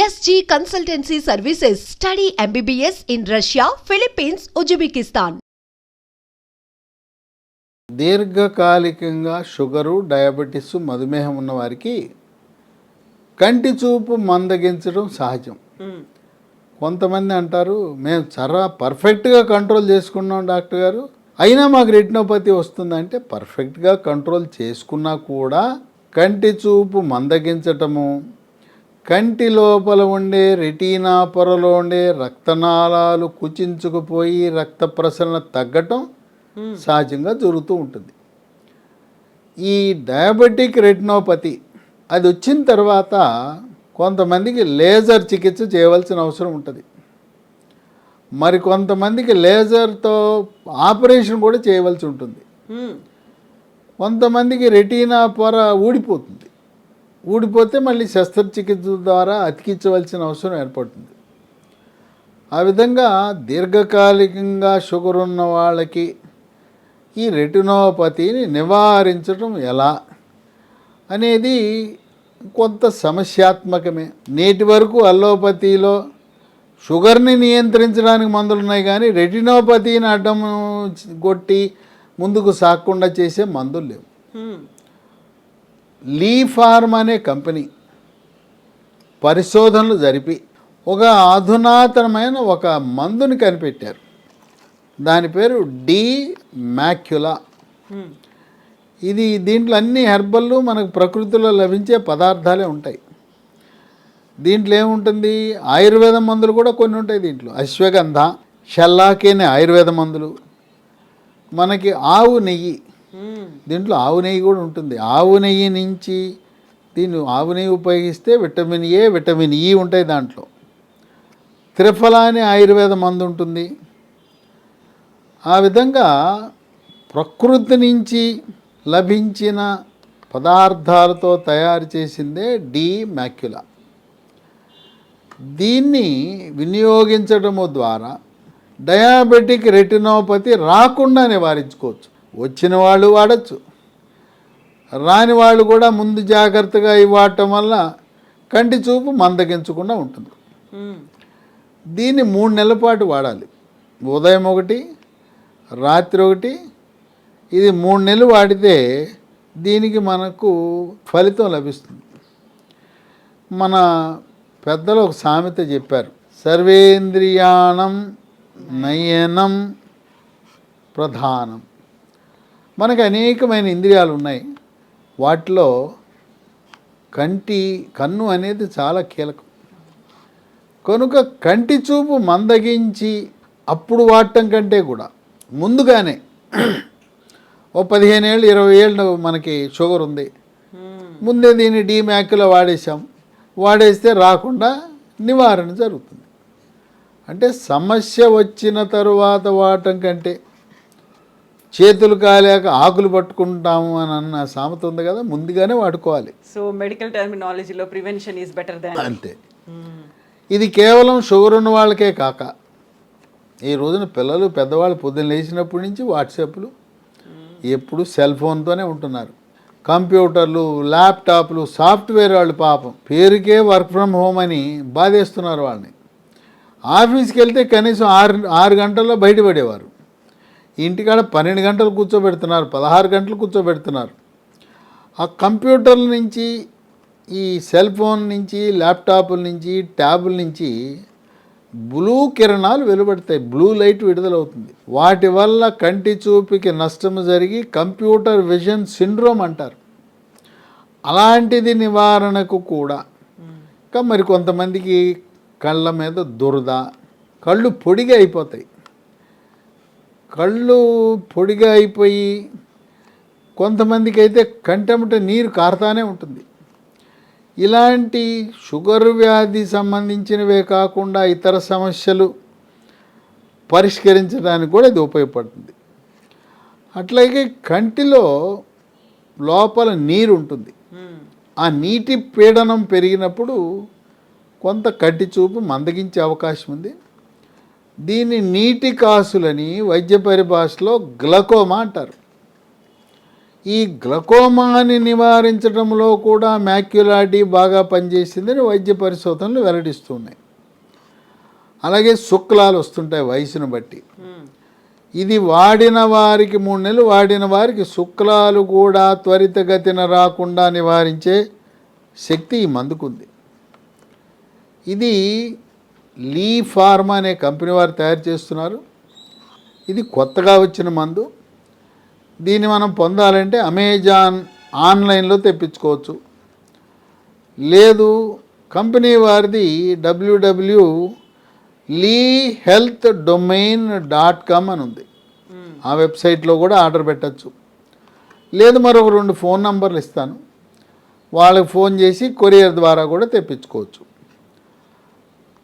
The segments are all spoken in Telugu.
SG Consultancy Services. Study MBBS in Russia, Philippines, Uzbekistan. దీర్ఘకాలికంగా షుగరు, డయాబెటిస్, మధుమేహం ఉన్న వారికి కంటి చూపు మందగించడం సహజం. కొంతమంది అంటారు, మేము చాలా పర్ఫెక్ట్గా కంట్రోల్ చేసుకున్నాం డాక్టర్ గారు, అయినా మాకు రెటినోపతి వస్తుందంటే పర్ఫెక్ట్గా కంట్రోల్ చేసుకున్నా కూడా కంటి చూపు మందగించటము, కంటి లోపల ఉండే రెటీనా పొరలో ఉండే రక్తనాళాలు కుచించుకుపోయి రక్త ప్రసరణ తగ్గటం సహజంగా జరుగుతూ ఉంటుంది. ఈ డయాబెటిక్ రెటినోపతి అది వచ్చిన తర్వాత కొంతమందికి లేజర్ చికిత్స చేయవలసిన అవసరం ఉంటుంది. మరి కొంతమందికి లేజర్తో ఆపరేషన్ కూడా చేయవలసి ఉంటుంది. కొంతమందికి రెటీనా పొర ఊడిపోతే మళ్ళీ శస్త్రచికిత్స ద్వారా అతికించవలసిన అవసరం ఏర్పడుతుంది. ఆ విధంగా దీర్ఘకాలికంగా షుగర్ ఉన్న వాళ్ళకి ఈ రెటినోపతిని నివారించడం ఎలా అనేది కొంత సమస్యాత్మకమే. నేటి వరకు అల్లోపతిలో షుగర్ని నియంత్రించడానికి మందులు ఉన్నాయి, కానీ రెటినోపతిని అడ్డం కొట్టి ముందుకు సాగకుండా చేసే మందులు లేవు. లీ ఫార్మ్ అనే కంపెనీ పరిశోధనలు జరిపి ఒక అధునాతనమైన ఒక మందుని కనిపెట్టారు. దాని పేరు డి మ్యాక్యులా. దీంట్లో అన్ని హెర్బల్లు మనకు ప్రకృతిలో లభించే పదార్థాలే ఉంటాయి. దీంట్లో ఏముంటుంది, ఆయుర్వేద మందులు కూడా కొన్ని ఉంటాయి. దీంట్లో అశ్వగంధ, షల్లాకి అనే ఆయుర్వేద మందులు, మనకి ఆవు నెయ్యి, దీంట్లో ఆవు నెయ్యి కూడా ఉంటుంది. ఆవు నెయ్యి నుంచి ఆవు నెయ్యి ఉపయోగిస్తే విటమిన్ ఏ, విటమిన్ ఈ ఉంటాయి దాంట్లో. త్రిఫల అనే ఆయుర్వేద మందు ఉంటుంది. ఆ విధంగా ప్రకృతి నుంచి లభించిన పదార్థాలతో తయారు చేసిందే డి మ్యాక్యులా. దీన్ని వినియోగించడము ద్వారా డయాబెటిక్ రెటినోపతి రాకుండా నివారించుకోవచ్చు. వచ్చిన వాళ్ళు వాడచ్చు, రాని వాళ్ళు కూడా ముందు జాగ్రత్తగా ఇవ్వటం వల్ల కంటి చూపు మందగించకుండా ఉంటుంది. దీన్ని 3 నెలల పాటు వాడాలి. ఉదయం ఒకటి, రాత్రి ఒకటి. ఇది 3 నెలలు వాడితే దీనికి మనకు ఫలితం లభిస్తుంది. మన పెద్దలు ఒక సామెత చెప్పారు, సర్వేంద్రియాణం నయనం ప్రధానం. మనకు అనేకమైన ఇంద్రియాలు ఉన్నాయి, వాటిలో కన్ను అనేది చాలా కీలకం. కనుక కంటి చూపు మందగించి అప్పుడు వాడటం కంటే కూడా ముందుగానే ఓ 15 ఏళ్ళు 20 ఏళ్ళు మనకి షుగర్ ఉంది, ముందే దీన్ని డి మ్యాక్యులా వాడేస్తే రాకుండా నివారణ జరుగుతుంది. అంటే సమస్య వచ్చిన తరువాత వాడటం కంటే చేతులు కాలేక ఆకులు పట్టుకుంటాము అని అన్న సామెత ఉంది కదా, ముందుగానే వాడుకోవాలి. సో మెడికల్ టర్మినాలజీలో ప్రివెన్షన్ ఈజ్ బెటర్ దాన్. అంతే. ఇది కేవలం షుగర్ ఉన్న వాళ్ళకే కాక, ఈ రోజున పిల్లలు పెద్దవాళ్ళు పొద్దున్న లేచినప్పటి నుంచి వాట్సాప్లు, ఎప్పుడు సెల్ ఫోన్తోనే ఉంటున్నారు. కంప్యూటర్లు, ల్యాప్టాప్లు, సాఫ్ట్వేర్ వాళ్ళు పాపం పేరుకే వర్క్ ఫ్రమ్ హోమ్ అని బాధేస్తున్నారు వాళ్ళని. ఆఫీస్కి వెళ్తే కనీసం 6 గంటల్లో బయటపడేవారు, ఇంటికాడ 12 గంటలు కూర్చోబెడుతున్నారు, 16 గంటలు కూర్చోబెడుతున్నారు. ఆ కంప్యూటర్ల నుంచి, ఈ సెల్ ఫోన్ నుంచి, ల్యాప్టాప్ల నుంచి, ట్యాబుల నుంచి బ్లూ కిరణాలు వెలువడతాయి, బ్లూ లైట్ విడుదలవుతుంది. వాటి వల్ల కంటి చూపుకి నష్టం జరిగి కంప్యూటర్ విజన్ సిండ్రోమ్ అంటారు. అలాంటిది నివారణకు కూడా ఇంకా మరి కొంతమందికి కళ్ళ మీద దురద, కళ్ళు పొడిగా అయిపోతాయి. కళ్ళు పొడిగా అయిపోయి కొంతమందికి అయితే కంటెంట నీరు కారుతానే ఉంటుంది. ఇలాంటి షుగర్ వ్యాధి సంబంధించినవే కాకుండా ఇతర సమస్యలు పరిష్కరించడానికి కూడా ఇది ఉపయోగపడుతుంది. అట్లాగే కంటిలో లోపల నీరు ఉంటుంది, ఆ నీటి పీడనం పెరిగినప్పుడు కొంత కంటి చూపు మందగించే అవకాశం ఉంది. దీన్ని నీటి కాసులని వైద్య పరిభాషలో గ్లకోమా అంటారు. ఈ గ్లకోమాని నివారించడంలో కూడా మ్యాక్యులాడి బాగా పనిచేసిందని వైద్య పరిశోధనలు వెల్లడిస్తున్నాయి. అలాగే శుక్లాలు వస్తుంటాయి వయసును బట్టి. ఇది వాడిన వారికి 3 నెలలు వాడిన వారికి శుక్లాలు కూడా త్వరితగతిన రాకుండా నివారించే శక్తి ఈ మందుకుంది. ఇది లీ ఫార్మా అనే కంపెనీ వారు తయారు చేస్తున్నారు. ఇది కొత్తగా వచ్చిన మందు. దీన్ని మనం పొందాలంటే అమెజాన్ ఆన్లైన్లో తెప్పించుకోవచ్చు. లేదు కంపెనీ వారిది www.leehealthdomain.com అని ఉంది. ఆ వెబ్సైట్లో కూడా ఆర్డర్ పెట్టచ్చు. లేదు మరొక 2 ఫోన్ నంబర్లు ఇస్తాను, వాళ్ళకి ఫోన్ చేసి కొరియర్ ద్వారా కూడా తెప్పించుకోవచ్చు.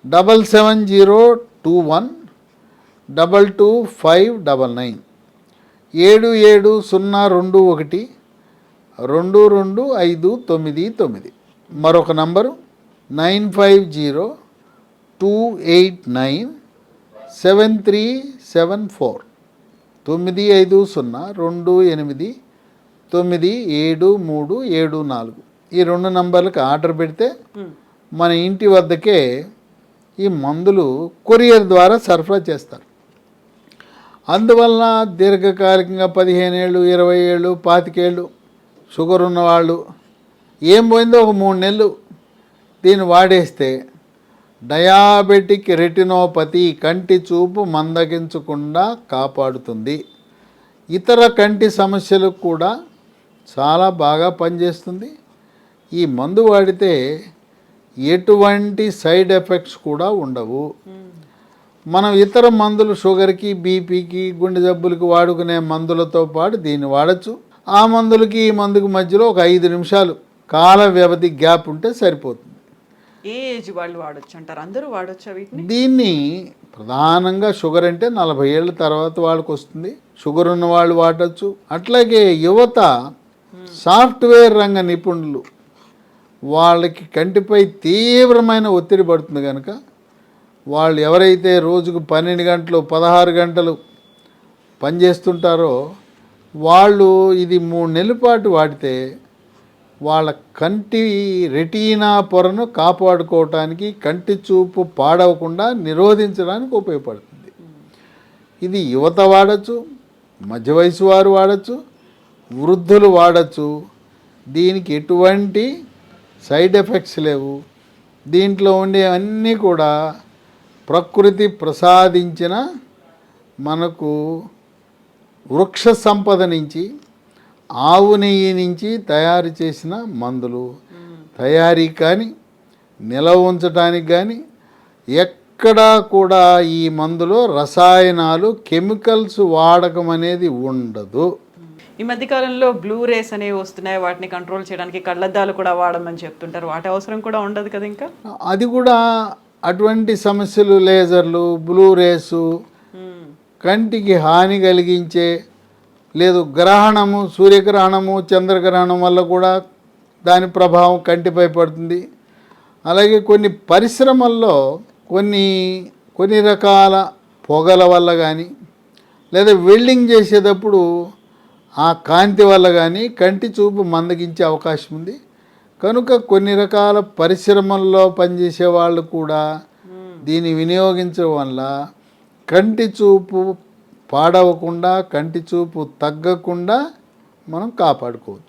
7702122599 7702122599. మరొక నంబరు 9502897374 9502897374. ఈ 2 నంబర్లకు ఆర్డర్ పెడితే మన ఇంటి వద్దకే ఈ మందులు కొరియర్ ద్వారా సరఫరా చేస్తారు. అందువలన దీర్ఘకాలికంగా 15 ఏళ్ళు 20 ఏళ్ళు 25 ఏళ్ళు షుగర్ ఉన్నవాళ్ళు ఏం పోయిందో ఒక 3 నెలలు దీన్ని వాడేస్తే డయాబెటిక్ రెటినోపతి కంటి చూపు మందగించకుండా కాపాడుతుంది. ఇతర కంటి సమస్యలకు కూడా చాలా బాగా పనిచేస్తుంది. ఈ మందు వాడితే ఎటువంటి సైడ్ ఎఫెక్ట్స్ కూడా ఉండవు. మనం ఇతర మందులు షుగర్కి బీపీకి గుండె జబ్బులకి వాడుకునే మందులతో పాటు దీన్ని వాడచ్చు. ఆ మందులకి ఈ మందుకి మధ్యలో ఒక 5 నిమిషాలు కాల వ్యవధి గ్యాప్ ఉంటే సరిపోతుంది. ఏ ఏజ్ వాళ్ళు వాడచ్చు అంటారు? అందరూ వాడచ్చా వీటిని? దీన్ని ప్రధానంగా షుగర్ అంటే 40 ఏళ్ళ తర్వాత వాళ్ళకి వస్తుంది. షుగర్ ఉన్న వాళ్ళు వాడచ్చు. అట్లాగే యువత, సాఫ్ట్వేర్ రంగ నిపుణులు, వాళ్ళకి కంటిపై తీవ్రమైన ఒత్తిడి పడుతుంది కనుక వాళ్ళు ఎవరైతే రోజుకు 12 గంటలు 16 గంటలు పనిచేస్తుంటారో వాళ్ళు ఇది 3 నెలల పాటు వాడితే వాళ్ళ కంటి రెటీనా పొరను కాపాడుకోవటానికి, కంటి చూపు పాడవకుండా నిరోధించడానికి ఉపయోగపడుతుంది. ఇది యువత వాడచ్చు, మధ్య వయసు వారు వాడచ్చు, వృద్ధులు వాడచ్చు. దీనికి ఎటువంటి సైడ్ ఎఫెక్ట్స్ లేవు. దీంట్లో ఉండే అన్నీ కూడా ప్రకృతి ప్రసాదించిన మనకు వృక్ష సంపద నుంచి, ఆవు నెయ్యి నుంచి తయారు చేసిన మందులు. తయారీ కానీ నిల్వ ఉంచడానికి కానీ ఎక్కడా కూడా ఈ మందులో రసాయనాలు, కెమికల్స్ వాడకం అనేది ఉండదు. ఈ మధ్యకాలంలో బ్లూ రేస్ అనేవి వస్తున్నాయి, వాటిని కంట్రోల్ చేయడానికి కళ్ళద్దాలు కూడా వాడమని చెప్తుంటారు. వాటి అవసరం కూడా ఉండదు కదా ఇంకా? అది కూడా అటువంటి సమస్యలు, లేజర్లు, బ్లూ రేసు, కంటికి హాని కలిగించే, లేదు గ్రహణము, సూర్యగ్రహణము, చంద్రగ్రహణం వల్ల కూడా దాని ప్రభావం కంటిపై పడుతుంది. అలాగే కొన్ని పరిశ్రమల్లో కొన్ని రకాల పొగల వల్ల కానీ, లేదా వెల్డింగ్ చేసేటప్పుడు ఆ కాంతి వల్ల కానీ కంటి చూపు మందగించే అవకాశం ఉంది. కనుక కొన్ని రకాల పరిశ్రమల్లో పనిచేసే వాళ్ళు కూడా దీన్ని వినియోగించడం వల్ల కంటి చూపు పాడవకుండా, కంటి చూపు తగ్గకుండా మనం కాపాడుకోవచ్చు.